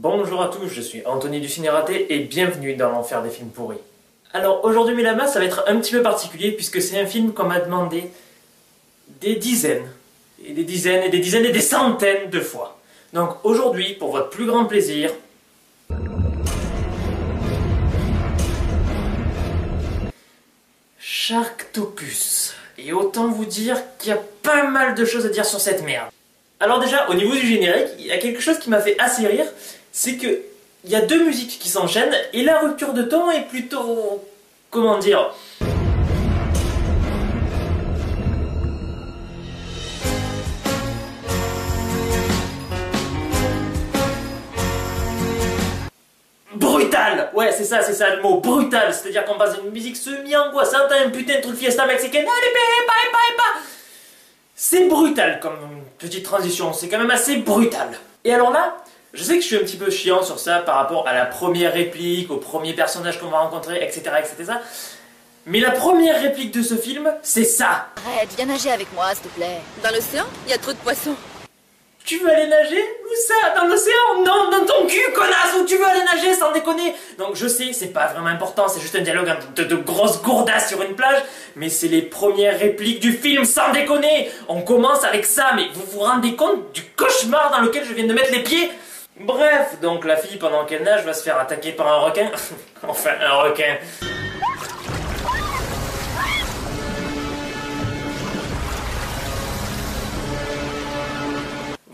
Bonjour à tous, je suis Anthony du Ciné Raté et bienvenue dans l'enfer des films pourris. Alors aujourd'hui mes lamas, ça va être un petit peu particulier puisque c'est un film qu'on m'a demandé des dizaines, et des dizaines, et des dizaines, et des centaines de fois. Donc aujourd'hui, pour votre plus grand plaisir, Sharktopus. Et autant vous dire qu'il y a pas mal de choses à dire sur cette merde. Alors déjà, au niveau du générique, il y a quelque chose qui m'a fait assez rire, c'est que il y a deux musiques qui s'enchaînent et la rupture de ton est plutôt... comment dire... brutal. Ouais, c'est ça le mot, brutal. C'est-à-dire qu'on passe d'une musique semi-angoissante à un putain de truc fiesta mexicaine. C'est brutal comme petite transition, c'est quand même assez brutal. Et alors là, je sais que je suis un petit peu chiant sur ça par rapport à la première réplique, au premier personnage qu'on va rencontrer, etc., etc. Mais la première réplique de ce film, c'est ça. Arrête, viens nager avec moi, s'il te plaît. Dans l'océan, il y a trop de poissons. Tu veux aller nager? Où ça? Dans l'océan? Non, dans ton cul, connasse! Où tu veux aller nager, sans déconner? Donc je sais, c'est pas vraiment important, c'est juste un dialogue de grosses gourdasses sur une plage, mais c'est les premières répliques du film, sans déconner! On commence avec ça, mais vous vous rendez compte du cauchemar dans lequel je viens de mettre les pieds? Bref, donc la fille, pendant qu'elle nage, va se faire attaquer par un requin. Enfin, un requin.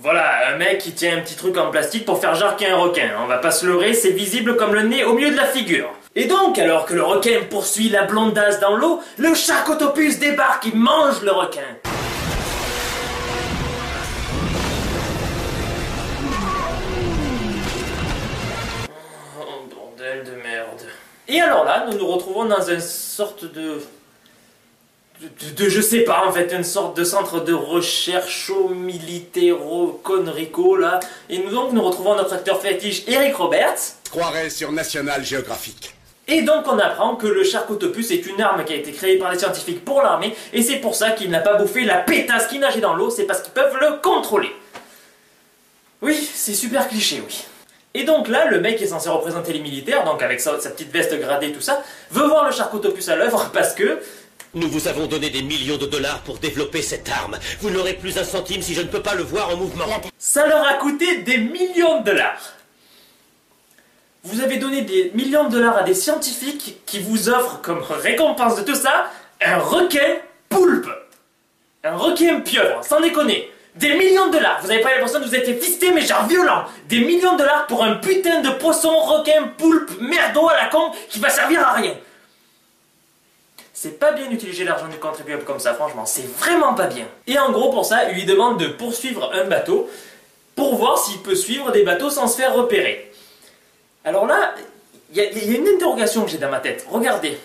Voilà, un mec qui tient un petit truc en plastique pour faire genre qu'il y a un requin. On va pas se leurrer, c'est visible comme le nez au milieu de la figure. Et donc, alors que le requin poursuit la blondasse dans l'eau, le Sharktopus débarque et mange le requin. Oh, bordel de merde. Et alors là, nous nous retrouvons dans une sorte de je sais pas, en fait, une sorte de centre de recherche militairo-conrico, là. Et nous retrouvons notre acteur fétiche, Eric Roberts. Je croirais sur National Geographic. Et donc on apprend que le Sharktopus est une arme qui a été créée par les scientifiques pour l'armée, et c'est pour ça qu'il n'a pas bouffé la pétasse qui nageait dans l'eau, c'est parce qu'ils peuvent le contrôler. Oui, c'est super cliché, oui. Et donc là, le mec qui est censé représenter les militaires, donc avec sa petite veste gradée, tout ça, veut voir le Sharktopus à l'œuvre parce que... Nous vous avons donné des millions de dollars pour développer cette arme. Vous n'aurez plus un centime si je ne peux pas le voir en mouvement. Ça leur a coûté des millions de dollars. Vous avez donné des millions de dollars à des scientifiques qui vous offrent comme récompense de tout ça un requin poulpe. Un requin pieuvre, sans déconner. Des millions de dollars. Vous avez pas l'impression que vous êtes fait fister mais genre violent. Des millions de dollars pour un putain de poisson requin poulpe merdo à la con qui va servir à rien. C'est pas bien d'utiliser l'argent du contribuable comme ça, franchement, c'est vraiment pas bien. Et en gros, pour ça, il lui demande de poursuivre un bateau pour voir s'il peut suivre des bateaux sans se faire repérer. Alors là, il y a une interrogation que j'ai dans ma tête. Regardez.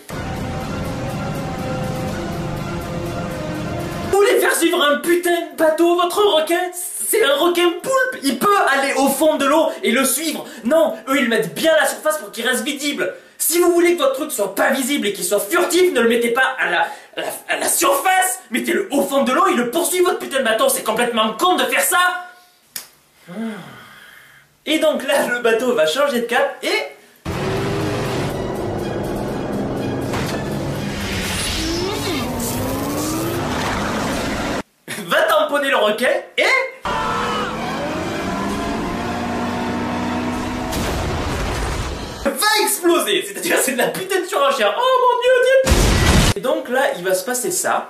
Vous voulez faire suivre un putain de bateau, votre requin? C'est un requin poulpe, il peut aller au fond de l'eau et le suivre. Non, eux ils mettent bien la surface pour qu'il reste visible. Si vous voulez que votre truc soit pas visible et qu'il soit furtif, ne le mettez pas à la surface, mettez-le au fond de l'eau et le poursuit votre putain de bateau. C'est complètement con de faire ça. Et donc là, le bateau va changer de cap et... va tamponner le requin et... va exploser, c'est-à-dire c'est de la putain de surenchère. Oh mon dieu, Et donc là, il va se passer ça.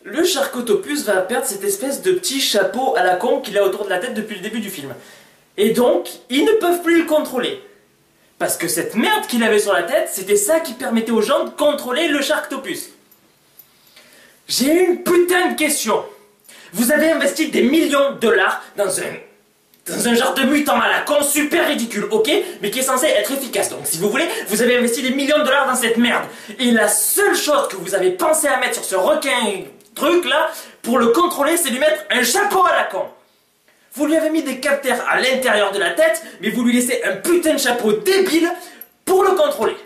Le Sharktopus va perdre cette espèce de petit chapeau à la con qu'il a autour de la tête depuis le début du film. Et donc, ils ne peuvent plus le contrôler. Parce que cette merde qu'il avait sur la tête, c'était ça qui permettait aux gens de contrôler le Sharktopus. J'ai une putain de question. Vous avez investi des millions de dollars dans un genre de mutant à la con super ridicule, ok? Mais qui est censé être efficace. Donc si vous voulez, vous avez investi des millions de dollars dans cette merde. Et la seule chose que vous avez pensé à mettre sur ce requin truc là, pour le contrôler, c'est lui mettre un chapeau à la con. Vous lui avez mis des capteurs à l'intérieur de la tête, mais vous lui laissez un putain de chapeau débile pour le contrôler.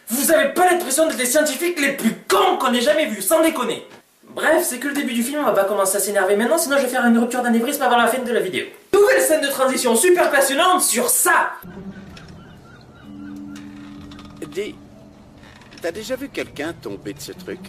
Vous avez pas l'impression d'être les scientifiques les plus cons qu'on ait jamais vus, sans déconner. Bref, c'est que le début du film, on va pas commencer à s'énerver maintenant, sinon je vais faire une rupture d'anévrisme avant la fin de la vidéo. Nouvelle scène de transition super passionnante sur ça. Dis, t'as déjà vu quelqu'un tomber de ce truc?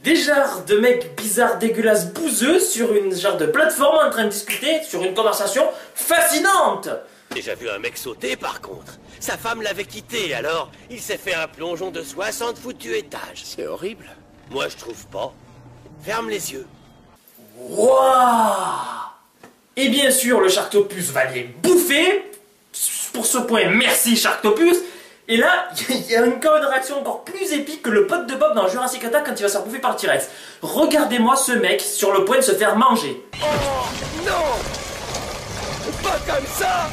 Des genres de mecs bizarres, dégueulasses, bouseux sur une genre de plateforme en train de discuter sur une conversation fascinante. Déjà vu un mec sauter par contre. Sa femme l'avait quitté, alors il s'est fait un plongeon de 60 foutus étages. C'est horrible. Moi je trouve pas. Ferme les yeux. Wouah! Et bien sûr, le Sharktopus va les bouffer. Pour ce point, merci Sharktopus. Et là, il y a une chaos de réaction encore plus épique que le pote de Bob dans Jurassic Attack quand il va se faire bouffer par le T-Rex. Regardez-moi ce mec sur le point de se faire manger. Oh non! Pas comme ça!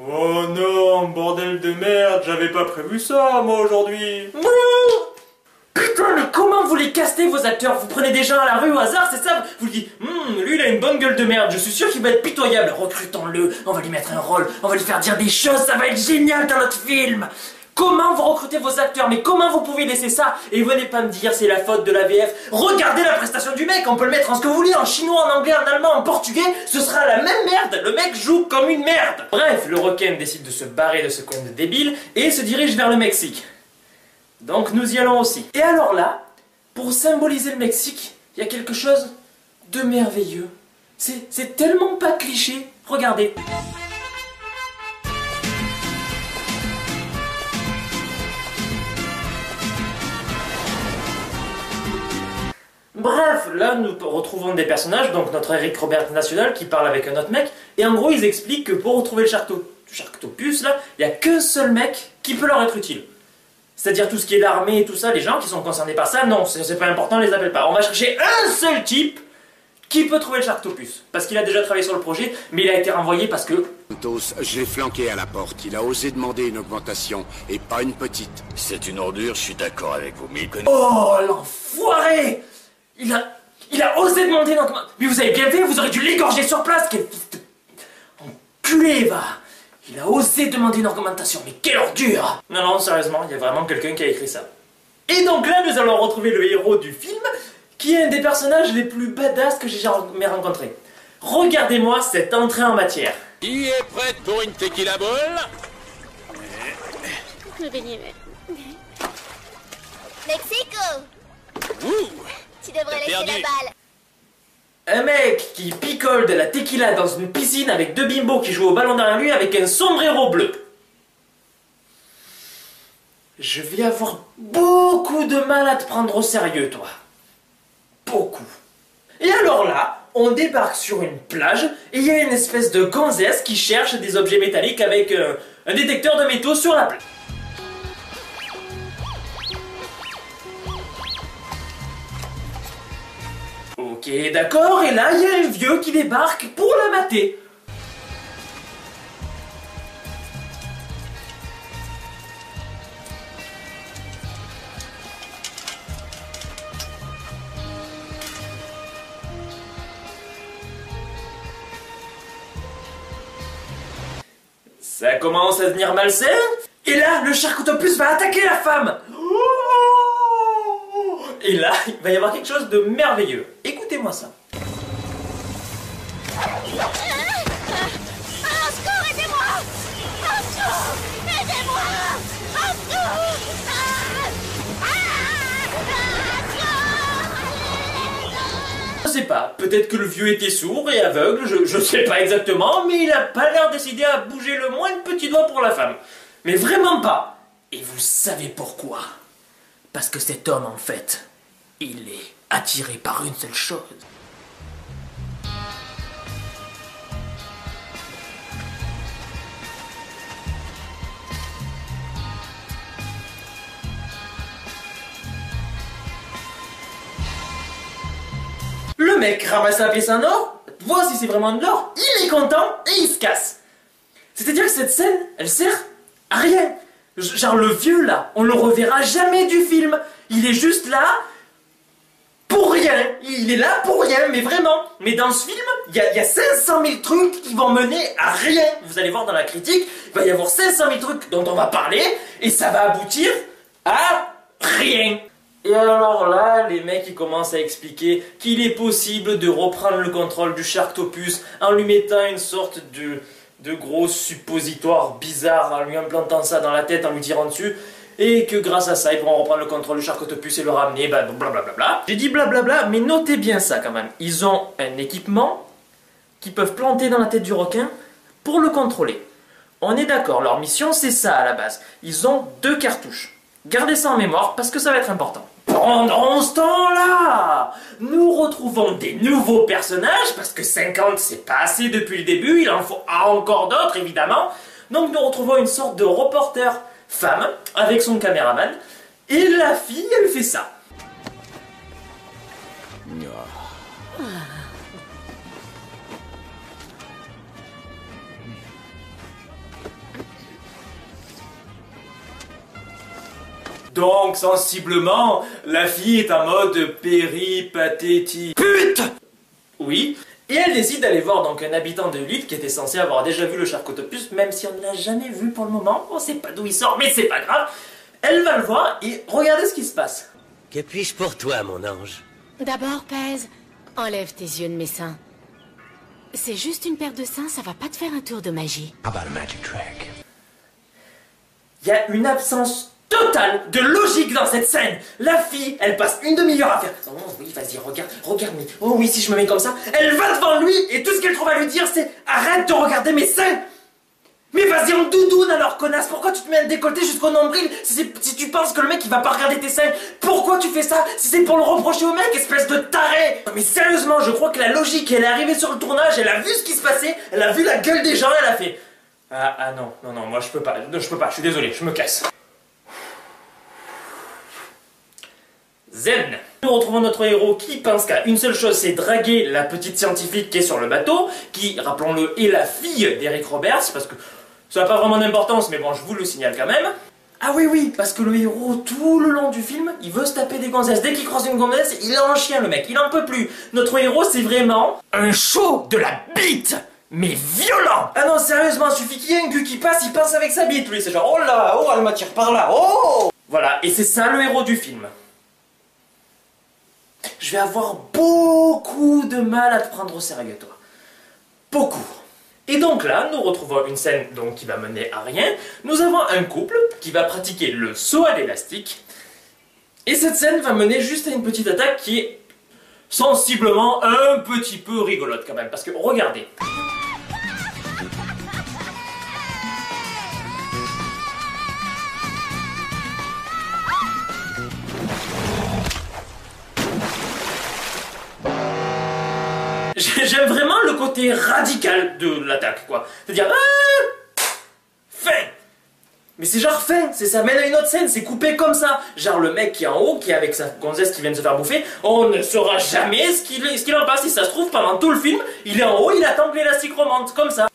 Oh non, bordel de merde, j'avais pas prévu ça, moi, aujourd'hui. Putain, mais comment vous les castez, vos acteurs? Vous prenez des gens à la rue au hasard, c'est ça? Vous dites, lui, il a une bonne gueule de merde, je suis sûr qu'il va être pitoyable. Recrutons-le, on va lui mettre un rôle, on va lui faire dire des choses, ça va être génial dans notre film. Comment vous recrutez vos acteurs? Mais comment vous pouvez laisser ça? Et venez pas me dire c'est la faute de la VF. Regardez la prestation du mec, on peut le mettre en ce que vous voulez, en chinois, en anglais, en allemand, en portugais, ce sera la même merde. Le mec joue comme une merde. Bref, le requin décide de se barrer de ce coin de débile et se dirige vers le Mexique. Donc nous y allons aussi. Et alors là, pour symboliser le Mexique, il y a quelque chose de merveilleux. C'est tellement pas cliché. Regardez. Bref, là nous retrouvons des personnages, donc notre Eric Robert national qui parle avec un autre mec, et en gros ils expliquent que pour retrouver le Sharktopus là, il n'y a qu'un seul mec qui peut leur être utile. C'est-à-dire tout ce qui est l'armée et tout ça, les gens qui sont concernés par ça, non, c'est pas important, on les appelle pas. On va chercher un seul type qui peut trouver le Sharktopus, parce qu'il a déjà travaillé sur le projet, mais il a été renvoyé parce que... Santos, je l'ai flanqué à la porte. Il a osé demander une augmentation, et pas une petite. C'est une ordure, je suis d'accord avec vous, mais il connaît... Oh, l'enfoiré! Il a osé demander une augmentation. Mais vous avez bien fait, vous aurez dû l'égorger sur place, quel fils de... Enculé, va! Il a osé demander une augmentation, mais quelle ordure! Non, non, sérieusement, il y a vraiment quelqu'un qui a écrit ça. Et donc là, nous allons retrouver le héros du film, qui est un des personnages les plus badass que j'ai jamais rencontré. Regardez-moi cette entrée en matière. Qui est prête pour une tequila bowl? Mexico! Ouh! Tu devrais laisser perdu. la balle. Un mec qui picole de la tequila dans une piscine avec deux bimbos qui jouent au ballon derrière lui avec un sombrero bleu. Je vais avoir beaucoup de mal à te prendre au sérieux, toi. Beaucoup. Et alors là, on débarque sur une plage et il y a une espèce de gonzesse qui cherche des objets métalliques avec un détecteur de métaux sur la plage. Ok, d'accord, et là, il y a un vieux qui débarque pour la mater. Ça commence à devenir malsain, et là, le Sharktopus va attaquer la femme. Et là, il va y avoir quelque chose de merveilleux. Écoutez-moi ça. Au secours, aidez-moi! Au secours! Aidez-moi! Au secours! Je sais pas, peut-être que le vieux était sourd et aveugle, je sais pas exactement, mais il a pas l'air décidé à bouger le moindre petit doigt pour la femme. Mais vraiment pas. Et vous savez pourquoi? Parce que cet homme, en fait, il est attiré par une seule chose. Le mec ramasse la pièce en or, voit si c'est vraiment de l'or, il est content et il se casse. C'est-à-dire que cette scène, elle sert à rien. Genre le vieux là, on le reverra jamais du film. Il est juste là pour rien. rien. Il est là pour rien, mais vraiment. Mais dans ce film, il y a 500 000 trucs qui vont mener à rien. Vous allez voir dans la critique, il va y avoir 500 000 trucs dont on va parler, et ça va aboutir à rien. Et alors là, les mecs ils commencent à expliquer qu'il est possible de reprendre le contrôle du Sharktopus en lui mettant une sorte de gros suppositoire bizarre, en lui implantant ça dans la tête, en lui tirant dessus, et que grâce à ça, ils pourront reprendre le contrôle du Sharktopus et le ramener, blablabla. J'ai dit blablabla, mais notez bien ça quand même. Ils ont un équipement qu'ils peuvent planter dans la tête du requin pour le contrôler. On est d'accord, leur mission c'est ça à la base. Ils ont 2 cartouches. Gardez ça en mémoire parce que ça va être important. Pendant ce temps-là, nous retrouvons des nouveaux personnages, parce que 50 c'est pas assez depuis le début, il en faut encore d'autres évidemment. Donc nous retrouvons une sorte de reporter femme avec son caméraman, et la fille elle fait ça. Donc, sensiblement, la fille est en mode péripatétique. Pute! Oui. Et elle décide d'aller voir donc un habitant de l'île qui était censé avoir déjà vu le Sharktopus, même si on ne l'a jamais vu pour le moment. On sait pas d'où il sort, mais c'est pas grave. Elle va le voir et regardez ce qui se passe. Que puis-je pour toi, mon ange? D'abord, pèse. Enlève tes yeux de mes seins. C'est juste une paire de seins, ça va pas te faire un tour de magie. Il y a une absence totale de logique dans cette scène. La fille, elle passe une demi-heure à faire « Oh oui, vas-y, regarde, mais oh oui, si je me mets comme ça, elle va devant lui et tout ce qu'elle trouve à lui dire c'est « Arrête de regarder mes seins !» Mais vas-y en doudoune alors, connasse, pourquoi tu te mets un décolleté jusqu'au nombril si tu penses que le mec il va pas regarder tes seins? Pourquoi tu fais ça si c'est pour le reprocher au mec, espèce de taré? Mais sérieusement, je crois que la logique, elle est arrivée sur le tournage, elle a vu ce qui se passait, elle a vu la gueule des gens, elle a fait « Ah non, moi je peux pas, je suis désolé, je me casse. » Zen. Nous retrouvons notre héros qui pense qu'à une seule chose, c'est draguer la petite scientifique qui est sur le bateau, qui, rappelons-le, est la fille d'Eric Roberts, parce que ça n'a pas vraiment d'importance, mais bon, je vous le signale quand même. Ah oui, parce que le héros, tout le long du film, il veut se taper des gonzesses. Dès qu'il croise une gonzesse, il a un chien, le mec, il en peut plus. Notre héros, c'est vraiment un show de la bite, mais violent. Ah non, sérieusement, il suffit qu'il y ait un cul qui passe, il passe avec sa bite, lui, c'est genre, oh là, oh, elle m'attire par là, oh. Voilà, et c'est ça le héros du film. Je vais avoir beaucoup de mal à te prendre au sérieux, toi. Beaucoup. Et donc là, nous retrouvons une scène donc, qui va mener à rien. Nous avons un couple qui va pratiquer le saut à l'élastique. Et cette scène va mener juste à une petite attaque qui est sensiblement un petit peu rigolote quand même. Parce que, regardez. J'aime vraiment le côté radical de l'attaque, quoi. C'est-à-dire, fin. Mais c'est genre fin, ça mène à une autre scène, c'est coupé comme ça. Genre le mec qui est en haut, qui est avec sa gonzesse qui vient de se faire bouffer, on ne saura jamais ce qu'il en passe. Si ça se trouve, pendant tout le film, il est en haut, il attend que l'élastique remonte, comme ça.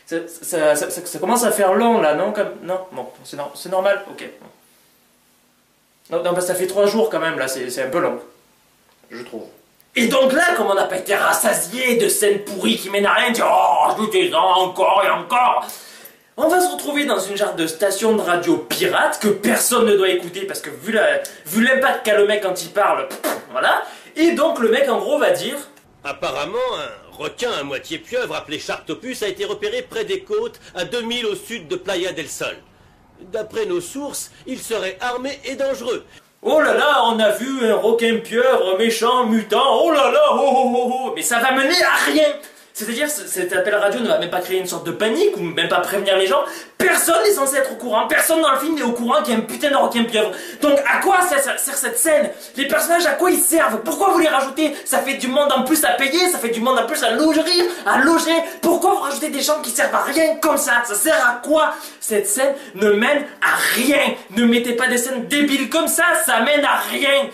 Ça commence à faire long, là, non? Non, bon, c'est normal, ok. Non, parce que ça fait 3 jours quand même, là, c'est un peu long, je trouve. Et donc là, comme on n'a pas été rassasié de scènes pourries qui mènent à rien, dire oh, ajoutez-en encore et encore, on va se retrouver dans une genre de station de radio pirate que personne ne doit écouter parce que vu l'impact qu'a le mec quand il parle, voilà. Et donc le mec en gros va dire apparemment, un requin à moitié pieuvre appelé Sharktopus a été repéré près des côtes à 2000 au sud de Playa del Sol. D'après nos sources, il serait armé et dangereux. Oh là là, on a vu un requin pieuvre méchant, mutant, oh là là, oh. Mais ça va mener à rien. C'est-à-dire, cet appel radio ne va même pas créer une sorte de panique, ou même pas prévenir les gens. Personne n'est censé être au courant, personne dans le film n'est au courant qu'il y a un putain de requin pieuvre. Donc à quoi sert cette scène? Les personnages, à quoi ils servent? Pourquoi vous les rajoutez? Ça fait du monde en plus à payer, ça fait du monde en plus à loger. Pourquoi vous rajoutez des gens qui servent à rien comme ça? Ça sert à quoi? Cette scène ne mène à rien. Ne mettez pas des scènes débiles comme ça mène à rien.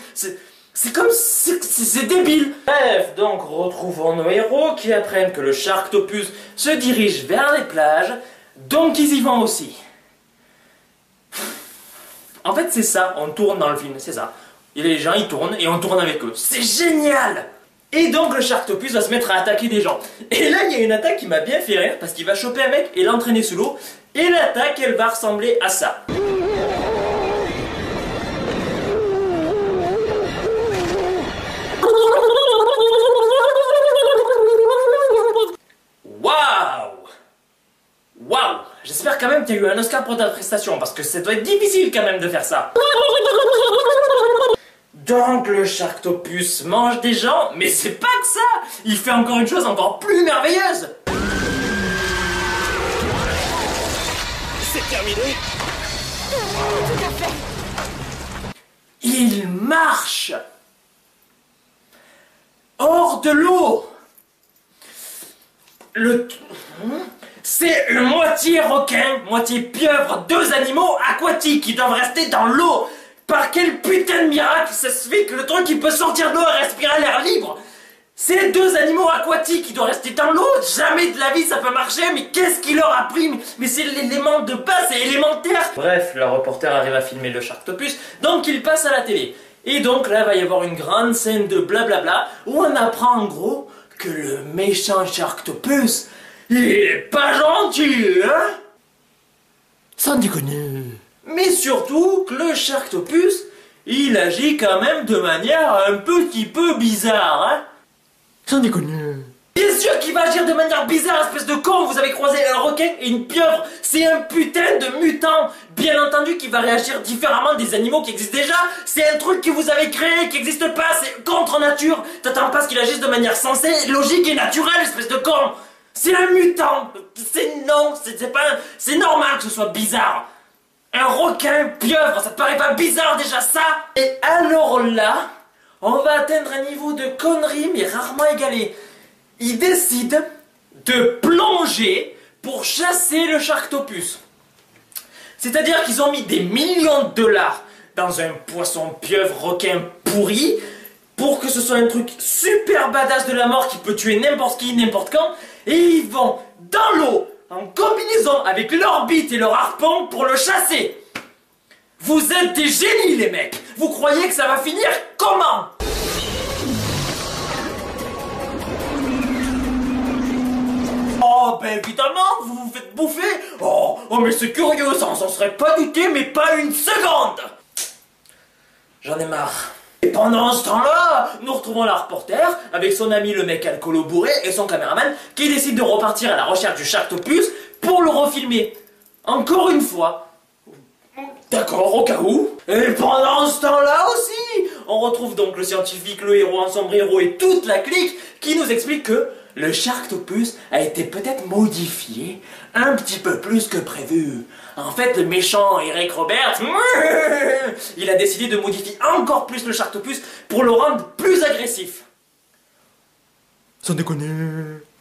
C'est comme... c'est débile. Bref, donc retrouvons nos héros qui apprennent que le Sharktopus se dirige vers les plages, donc ils y vont aussi. En fait c'est ça, on tourne dans le film, c'est ça. Et les gens, ils tournent et on tourne avec eux. C'est génial! Et donc le Sharktopus va se mettre à attaquer des gens. Et là, il y a une attaque qui m'a bien fait rire, parce qu'il va choper un mec et l'entraîner sous l'eau. Et l'attaque, elle va ressembler à ça. Waouh! Waouh! J'espère quand même qu'il y a eu un Oscar pour ta prestation, parce que ça doit être difficile quand même de faire ça. Donc le Sharktopus mange des gens, mais c'est pas que ça! Il fait encore une chose encore plus merveilleuse! C'est terminé. Tout à fait. Il marche hors de l'eau. C'est le moitié requin, moitié pieuvre, deux animaux aquatiques qui doivent rester dans l'eau. Par quel putain de miracle ça se fait que le truc il peut sortir de l'eau et respirer à l'air libre? C'est deux animaux aquatiques qui doivent rester dans l'eau. Jamais de la vie ça peut marcher, mais qu'est-ce qu'il leur a pris? Mais c'est l'élément de base, c'est élémentaire. Bref, le reporter arrive à filmer le Sharktopus, donc il passe à la télé. Et donc là va y avoir une grande scène de blablabla où on apprend en gros que le méchant Sharktopus, il est pas gentil, hein? Sans déconner. Mais surtout que le Sharktopus, il agit quand même de manière un petit peu bizarre, hein? Sans déconner. Bien sûr qu'il va agir de manière bizarre, espèce de con. Vous avez croisé un requin et une pieuvre. C'est un putain de mutant. Bien entendu qu'il va réagir différemment des animaux qui existent déjà. C'est un truc que vous avez créé, qui n'existe pas. C'est contre nature. T'attends pas ce qu'il agisse de manière sensée, logique et naturelle, espèce de con. C'est un mutant. C'est normal que ce soit bizarre. Un requin, pieuvre, ça te paraît pas bizarre déjà ça? Et alors là, on va atteindre un niveau de connerie mais rarement égalé. Ils décident de plonger pour chasser le Sharktopus. C'est-à-dire qu'ils ont mis des millions de dollars dans un poisson pieuvre requin pourri pour que ce soit un truc super badass de la mort qui peut tuer n'importe qui, n'importe quand. Et ils vont dans l'eau en combinaison avec leur bite et leur harpon pour le chasser. Vous êtes des génies les mecs. Vous croyez que ça va finir comment? Oh ben évidemment, vous vous faites bouffer. Oh mais c'est curieux, ça on s'en serait pas douté, mais pas une seconde. J'en ai marre. Et pendant ce temps-là, nous retrouvons la reporter avec son ami le mec alcoolo bourré et son caméraman qui décide de repartir à la recherche du Sharktopus pour le refilmer. Encore une fois. D'accord, au cas où. Et pendant ce temps-là aussi, on retrouve donc le scientifique, le héros en sombrero et toute la clique qui nous explique que le Sharktopus a été peut-être modifié un petit peu plus que prévu. En fait, le méchant Eric Roberts, il a décidé de modifier encore plus le Sharktopus pour le rendre plus agressif. Sans déconner.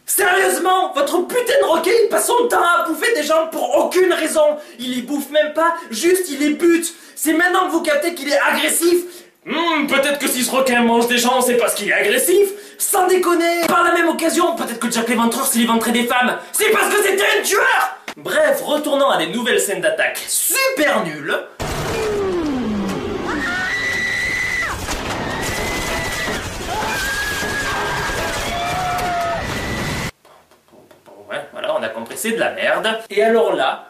Sérieusement, votre putain de requin, il passe son temps à bouffer des gens pour aucune raison. Il les bouffe même pas, juste il les bute. C'est maintenant que vous captez qu'il est agressif. Peut-être que si ce requin mange des gens, c'est parce qu'il est agressif. Sans déconner. Par la même occasion, peut-être que Jack l'Éventreur s'il éventrait des femmes, c'est parce que c'était un tueur. Bref, retournons à des nouvelles scènes d'attaque super nulles. Ouais, voilà, on a compris, c'est de la merde. Et alors là,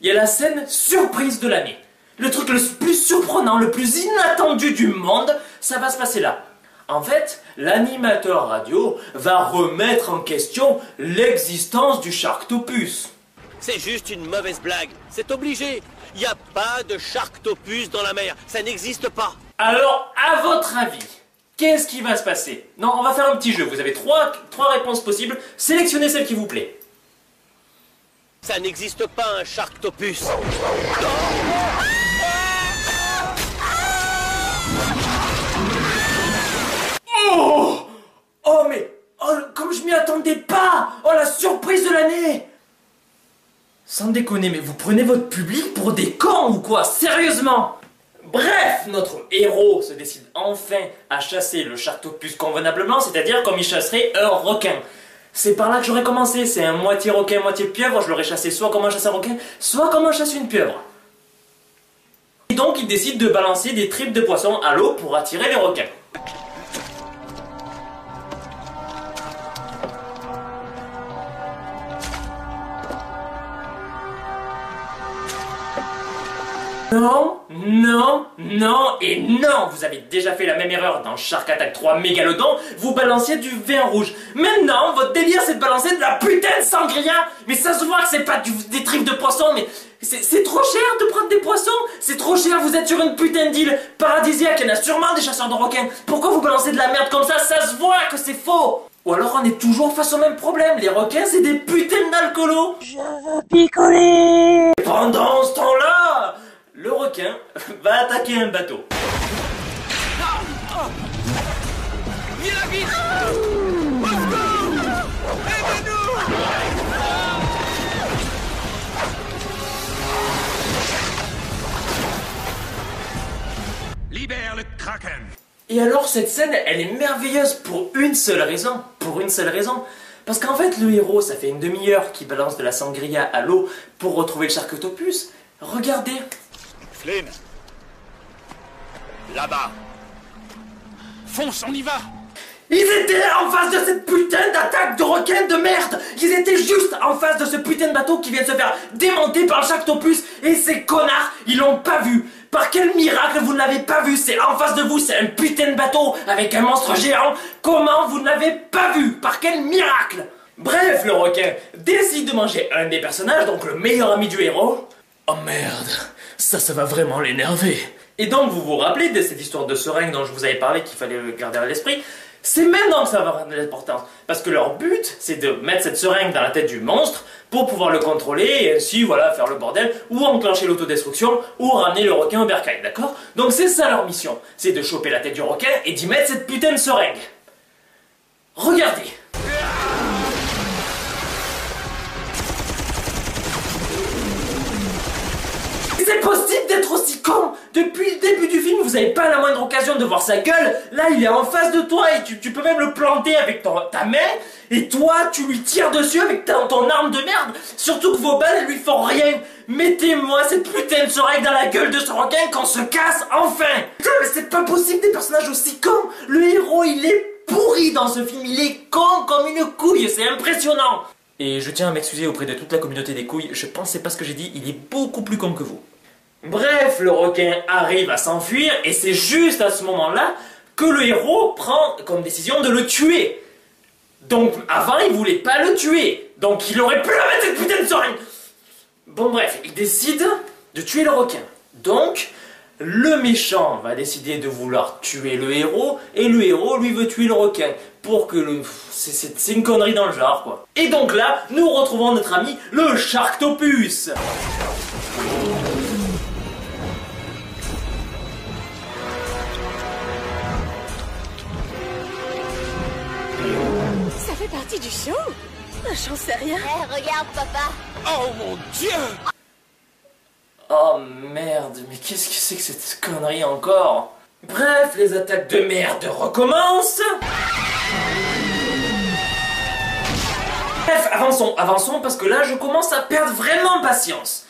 il y a la scène surprise de l'année. Le truc le plus surprenant, le plus inattendu du monde, ça va se passer là. En fait, l'animateur radio va remettre en question l'existence du Sharktopus. C'est juste une mauvaise blague. C'est obligé. Il n'y a pas de Sharktopus dans la mer. Ça n'existe pas. Alors, à votre avis, qu'est-ce qui va se passer? Non, on va faire un petit jeu. Vous avez trois réponses possibles. Sélectionnez celle qui vous plaît. Ça n'existe pas un Sharktopus. Oh mais... Oh, comme je m'y attendais pas! Oh, la surprise de l'année! Sans déconner, mais vous prenez votre public pour des cons ou quoi? Sérieusement! Bref, notre héros se décide enfin à chasser le Sharktopus convenablement, c'est-à-dire comme il chasserait un requin. C'est par là que j'aurais commencé, c'est un moitié requin, moitié pieuvre, je l'aurais chassé soit comme on chasse un requin, soit comme on chasse une pieuvre. Et donc il décide de balancer des tripes de poisson à l'eau pour attirer les requins. Non, non, non et non. Vous avez déjà fait la même erreur dans Shark Attack 3 Mégalodon, vous balanciez du vin rouge. Maintenant, votre délire c'est de balancer de la putain de sangria. Mais ça se voit que c'est pas des tripes de poisson, mais c'est trop cher de prendre des poissons. C'est trop cher, vous êtes sur une putain d'île paradisiaque, il y en a sûrement des chasseurs de requins. Pourquoi vous balancez de la merde comme ça se voit que c'est faux. Ou alors on est toujours face au même problème, les requins c'est des putains d'alcoolos. Je veux picoler. Et pendant ce temps-là, le requin va attaquer un bateau. Libère le Kraken. Et alors cette scène, elle est merveilleuse pour une seule raison. Parce qu'en fait, le héros, ça fait une demi-heure qu'il balance de la sangria à l'eau pour retrouver le Sharktopus. Regardez. Flynn. Là-bas. Fonce, on y va. Ils étaient en face de cette putain d'attaque de requins de merde. Ils étaient juste en face de ce putain de bateau qui vient de se faire démonter par le Sharktopus. Et ces connards, ils l'ont pas vu. Par quel miracle vous ne l'avez pas vu? C'est en face de vous, c'est un putain de bateau avec un monstre géant. Comment vous ne l'avez pas vu? Par quel miracle? Bref, le requin décide de manger un des personnages, donc le meilleur ami du héros. Oh merde, ça va vraiment l'énerver. Et donc vous vous rappelez de cette histoire de seringue dont je vous avais parlé qu'il fallait le garder à l'esprit? C'est maintenant que ça va prendre de l'importance. Parce que leur but, c'est de mettre cette seringue dans la tête du monstre pour pouvoir le contrôler et ainsi, voilà, faire le bordel, ou enclencher l'autodestruction, ou ramener le requin au bercail, d'accord? Donc c'est ça leur mission, c'est de choper la tête du requin et d'y mettre cette putain de seringue. Regardez. C'est possible d'être aussi con? Depuis le début du film, vous n'avez pas la moindre occasion de voir sa gueule. Là, il est en face de toi et tu peux même le planter avec ta main. Et toi, tu lui tires dessus avec ton arme de merde. Surtout que vos balles, elles lui font rien. Mettez-moi cette putain de seringue dans la gueule de ce requin qu'on se casse enfin. Putain, mais c'est pas possible des personnages aussi cons. Le héros, il est pourri dans ce film. Il est con comme une couille. C'est impressionnant. Et je tiens à m'excuser auprès de toute la communauté des couilles. Je pensais pas ce que j'ai dit. Il est beaucoup plus con que vous. Bref, le requin arrive à s'enfuir et c'est juste à ce moment-là que le héros prend comme décision de le tuer. Donc avant il voulait pas le tuer, donc il aurait pu la mettre cette putain de seringue. Bon bref, il décide de tuer le requin. Donc le méchant va décider de vouloir tuer le héros et le héros lui veut tuer le requin. Pour que le... C'est une connerie dans le genre quoi. Et donc là, nous retrouvons notre ami le Sharktopus. Ça fait partie du show? J'en sais rien. Eh, regarde, papa. Oh mon Dieu. Oh merde, mais qu'est-ce que c'est que cette connerie encore? Bref, les attaques de merde recommencent. Bref, avançons parce que là je commence à perdre vraiment patience.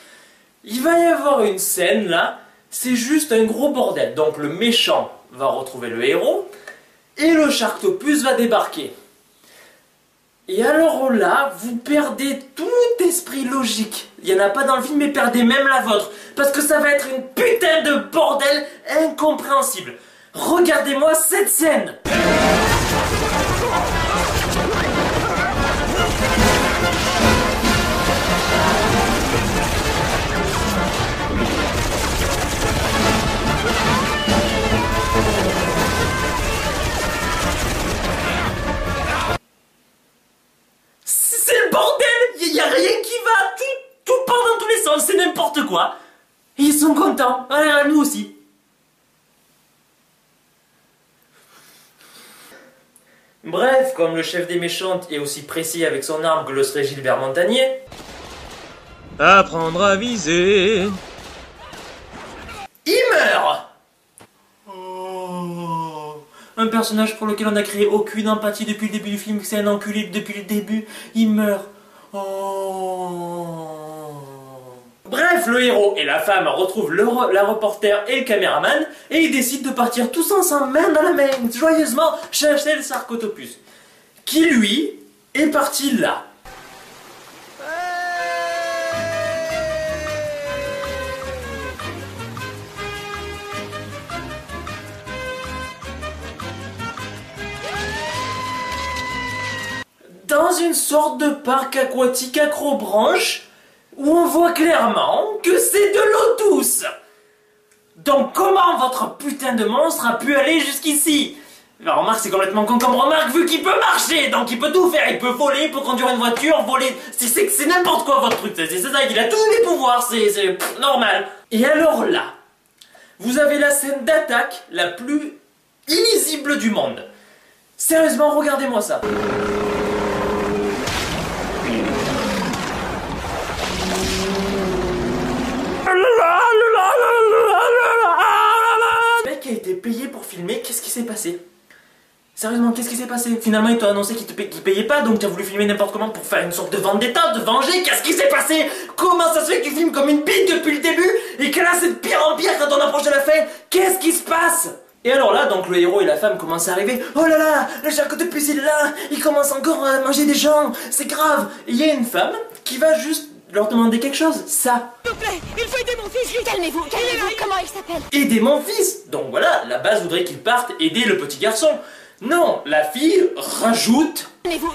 Il va y avoir une scène là, c'est juste un gros bordel. Donc le méchant va retrouver le héros et le Sharktopus va débarquer. Et alors là, vous perdez tout esprit logique. Il n'y en a pas dans le film, mais perdez même la vôtre. Parce que ça va être une putain de bordel incompréhensible. Regardez-moi cette scène. C'est le bordel. Il n'y a rien qui va. Tout part dans tous les sens. C'est n'importe quoi. Et ils sont contents. Alors, nous aussi. Bref, comme le chef des méchants est aussi précis avec son arme que le serait Gilbert Montagnier. Apprendre à viser. Il meurt. Oh. Un personnage pour lequel on n'a créé aucune empathie depuis le début du film, c'est un enculé depuis le début. Il meurt. Oh. Bref, le héros et la femme retrouvent la reporter et le caméraman et ils décident de partir tous ensemble, main dans la main, joyeusement, chercher le Sharktopus. Qui, lui, est parti là. Dans une sorte de parc aquatique accrobranche où on voit clairement que c'est de l'eau douce. Donc comment votre putain de monstre a pu aller jusqu'ici? La remarque, c'est complètement con comme remarque vu qu'il peut marcher, donc il peut tout faire, il peut voler, il peut conduire une voiture, voler, c'est n'importe quoi votre truc, c'est ça, il a tous les pouvoirs, c'est normal. Et alors là, vous avez la scène d'attaque la plus illisible du monde. Sérieusement, regardez-moi ça. Le mec a été payé pour filmer, qu'est-ce qui s'est passé? Sérieusement, qu'est-ce qui s'est passé? Finalement, ils t'ont annoncé qu'ils payait pas, donc tu as voulu filmer n'importe comment pour faire une sorte de vendetta, de venger. Qu'est-ce qui s'est passé? Comment ça se fait que tu filmes comme une bite depuis le début et que là c'est de pire en pire quand on approche de la fin? Qu'est-ce qui se passe? Et alors là, donc le héros et la femme commencent à arriver. Oh là là, le Sharktopus il est là, il commence encore à manger des gens, c'est grave. Et il y a une femme qui va juste leur demander quelque chose, ça. S'il vous plaît, il faut aider mon fils, vite. Calmez-vous, comment il s'appelle? Aider mon fils. Donc voilà, la base voudrait qu'il parte aider le petit garçon. Non, la fille rajoute... Calmez-vous,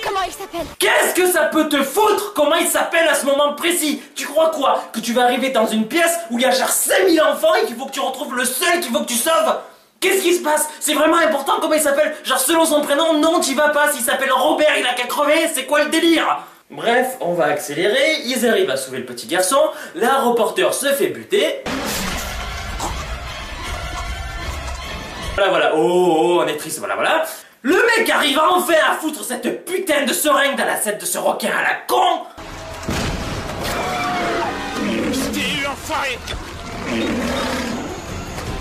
comment il s'appelle? Qu'est-ce que ça peut te foutre? Comment il s'appelle à ce moment précis? Tu crois quoi? Que tu vas arriver dans une pièce où il y a genre 5000 enfants et qu'il faut que tu retrouves le seul qu'il faut que tu sauves? Qu'est-ce qui se passe? C'est vraiment important comment il s'appelle? Genre selon son prénom, non t'y vas pas. S'il s'appelle Robert, il a qu'à crever, c'est quoi le délire? Bref, on va accélérer, ils arrivent à sauver le petit garçon, la reporter se fait buter... Voilà, oh, on est triste, voilà. Le mec arrive enfin à foutre cette putain de seringue dans la tête de ce requin à la con.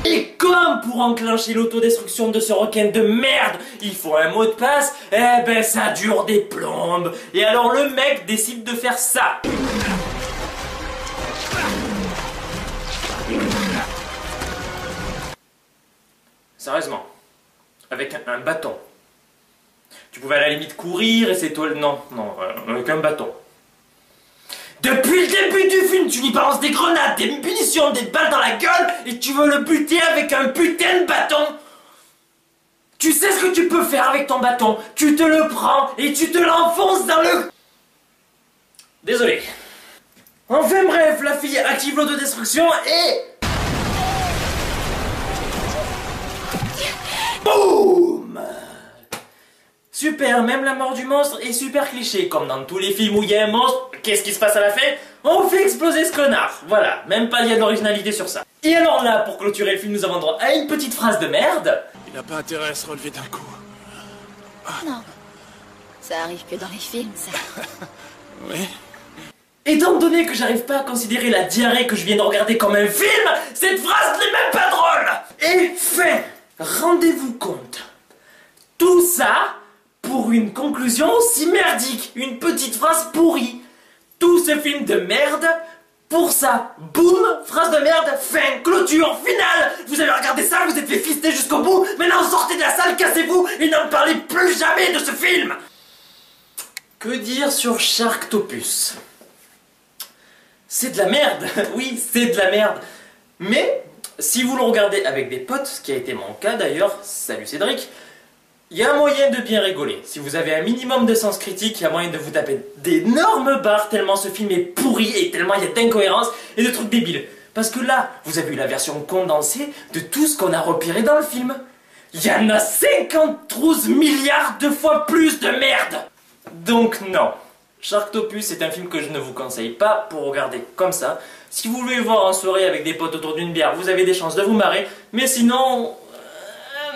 Et comme pour enclencher l'autodestruction de ce requin de merde, il faut un mot de passe, eh ben ça dure des plombes. Et alors le mec décide de faire ça. Sérieusement, avec un bâton. Tu pouvais à la limite courir et c'est toi... Non, avec un bâton. Depuis le début du film, tu lui balances des grenades, des munitions, des balles dans la gueule et tu veux le buter avec un putain de bâton. Tu sais ce que tu peux faire avec ton bâton. Tu te le prends et tu te l'enfonces dans le... Désolé. Enfin bref, la fille active l'autodestruction et... Boum! Super, même la mort du monstre est super cliché, comme dans tous les films où il y a un monstre, qu'est-ce qui se passe à la fin? On fait exploser ce connard, voilà, même pas il y a de l'originalité sur ça. Et alors là, pour clôturer le film, nous avons droit à une petite phrase de merde. Il n'a pas intérêt à se relever d'un coup. Non, ça arrive que dans les films, ça. Oui. Étant donné que j'arrive pas à considérer la diarrhée que je viens de regarder comme un film, cette phrase n'est même pas drôle! Et fin! Rendez-vous compte, tout ça pour une conclusion aussi merdique, une petite phrase pourrie. Tout ce film de merde pour ça. Boum, phrase de merde, fin, clôture, finale. Vous avez regardé ça, vous êtes fait fister jusqu'au bout, maintenant sortez de la salle, cassez-vous et n'en parlez plus jamais de ce film. Que dire sur Sharktopus? C'est de la merde, oui, c'est de la merde. Mais... si vous le regardez avec des potes, ce qui a été mon cas d'ailleurs, salut Cédric, il y a un moyen de bien rigoler. Si vous avez un minimum de sens critique, il y a moyen de vous taper d'énormes barres tellement ce film est pourri et tellement il y a d'incohérences et de trucs débiles. Parce que là, vous avez eu la version condensée de tout ce qu'on a repéré dans le film. Il y en a 53 milliards de fois plus de merde. Donc non. Sharktopus est un film que je ne vous conseille pas pour regarder comme ça. Si vous voulez le voir en soirée avec des potes autour d'une bière, vous avez des chances de vous marrer, mais sinon...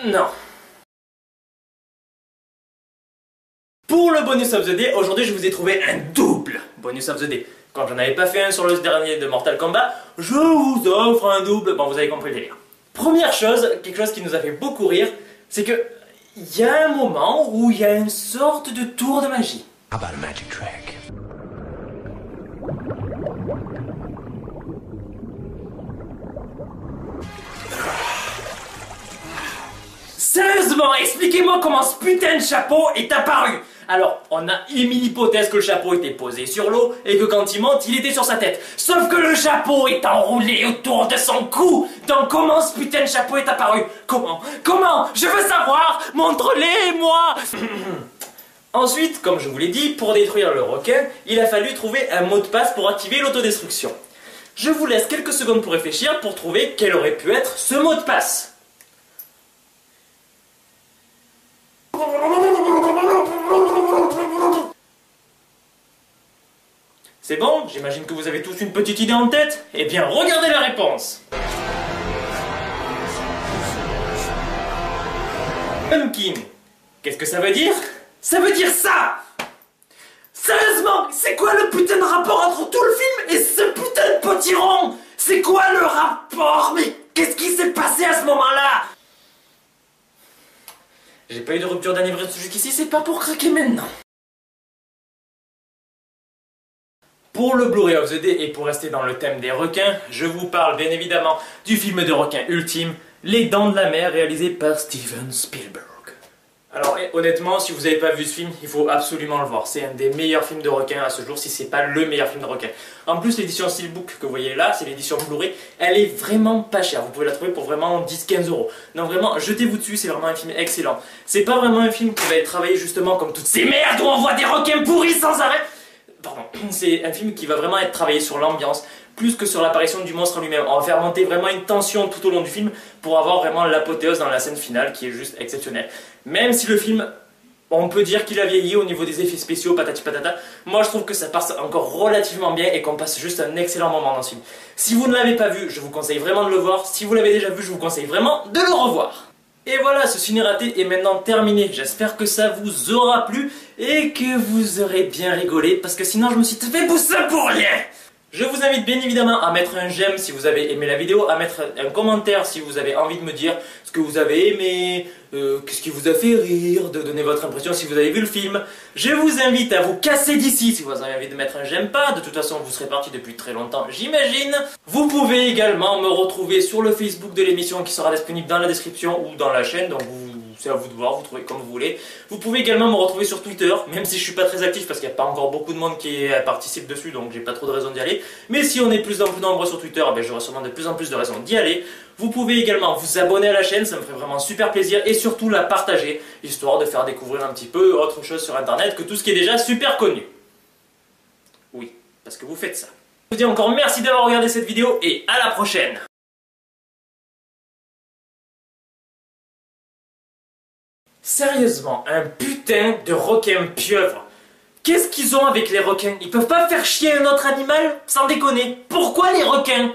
non. Pour le bonus of the day, aujourd'hui je vous ai trouvé un double bonus of the day. Quand j'en avais pas fait un sur le dernier de Mortal Kombat, je vous offre un double, bon vous avez compris le délire. Première chose, quelque chose qui nous a fait beaucoup rire, c'est que il y a un moment où il y a une sorte de tour de magie. How about a magic trick? Sérieusement, expliquez-moi comment ce putain de chapeau est apparu. Alors, on a émis l'hypothèse que le chapeau était posé sur l'eau et que quand il monte, il était sur sa tête. Sauf que le chapeau est enroulé autour de son cou. Donc comment ce putain de chapeau est apparu? Comment? Je veux savoir. Montre-les-moi. Ensuite, comme je vous l'ai dit, pour détruire le requin, il a fallu trouver un mot de passe pour activer l'autodestruction. Je vous laisse quelques secondes pour réfléchir pour trouver quel aurait pu être ce mot de passe. C'est bon? J'imagine que vous avez tous une petite idée en tête? Eh bien, regardez la réponse! Pumpkin. Qu'est-ce que ça veut dire? Ça veut dire ça! Sérieusement, c'est quoi le putain de rapport entre tout le film et ce putain de potiron? C'est quoi le rapport? Mais qu'est-ce qui s'est passé à ce moment-là? J'ai pas eu de rupture d'anévrisme jusqu'ici, c'est pas pour craquer maintenant. Pour le Blu-ray of the Day et pour rester dans le thème des requins, je vous parle bien évidemment du film de requin ultime, Les Dents de la Mer, réalisé par Steven Spielberg. Alors honnêtement, si vous n'avez pas vu ce film, il faut absolument le voir. C'est un des meilleurs films de requins à ce jour, si c'est pas le meilleur film de requin. En plus, l'édition Steelbook que vous voyez là, c'est l'édition Blu-ray, elle est vraiment pas chère. Vous pouvez la trouver pour vraiment 10-15 €. Donc vraiment, jetez-vous dessus, c'est vraiment un film excellent. C'est pas vraiment un film qui va être travaillé justement comme toutes ces merdes où on voit des requins pourris sans arrêt. Pardon, c'est un film qui va vraiment être travaillé sur l'ambiance, plus que sur l'apparition du monstre en lui-même. On va faire monter vraiment une tension tout au long du film pour avoir vraiment l'apothéose dans la scène finale qui est juste exceptionnelle. Même si le film, on peut dire qu'il a vieilli au niveau des effets spéciaux, patati patata, moi je trouve que ça passe encore relativement bien et qu'on passe juste un excellent moment dans ce film. Si vous ne l'avez pas vu, je vous conseille vraiment de le voir. Si vous l'avez déjà vu, je vous conseille vraiment de le revoir. Et voilà, ce ciné raté est maintenant terminé. J'espère que ça vous aura plu et que vous aurez bien rigolé parce que sinon je me suis fait pousser pour rien. Je vous invite bien évidemment à mettre un j'aime si vous avez aimé la vidéo, à mettre un commentaire si vous avez envie de me dire ce que vous avez aimé, qu'est-ce qui vous a fait rire, de donner votre impression si vous avez vu le film. Je vous invite à vous casser d'ici si vous avez envie de mettre un j'aime pas, de toute façon vous serez parti depuis très longtemps j'imagine. Vous pouvez également me retrouver sur le Facebook de l'émission qui sera disponible dans la description ou dans la chaîne, donc c'est à vous de voir, vous trouvez comme vous voulez. Vous pouvez également me retrouver sur Twitter, même si je suis pas très actif parce qu'il n'y a pas encore beaucoup de monde qui participe dessus, donc j'ai pas trop de raison d'y aller. Mais si on est plus en plus nombreux sur Twitter, ben j'aurai sûrement de plus en plus de raisons d'y aller. Vous pouvez également vous abonner à la chaîne, ça me ferait vraiment super plaisir, et surtout la partager, histoire de faire découvrir un petit peu autre chose sur internet que tout ce qui est déjà super connu. Oui, parce que vous faites ça. Je vous dis encore merci d'avoir regardé cette vidéo, et à la prochaine! Sérieusement, un putain de requin pieuvre. Qu'est-ce qu'ils ont avec les requins? Ils peuvent pas faire chier un autre animal? Sans déconner. Pourquoi les requins?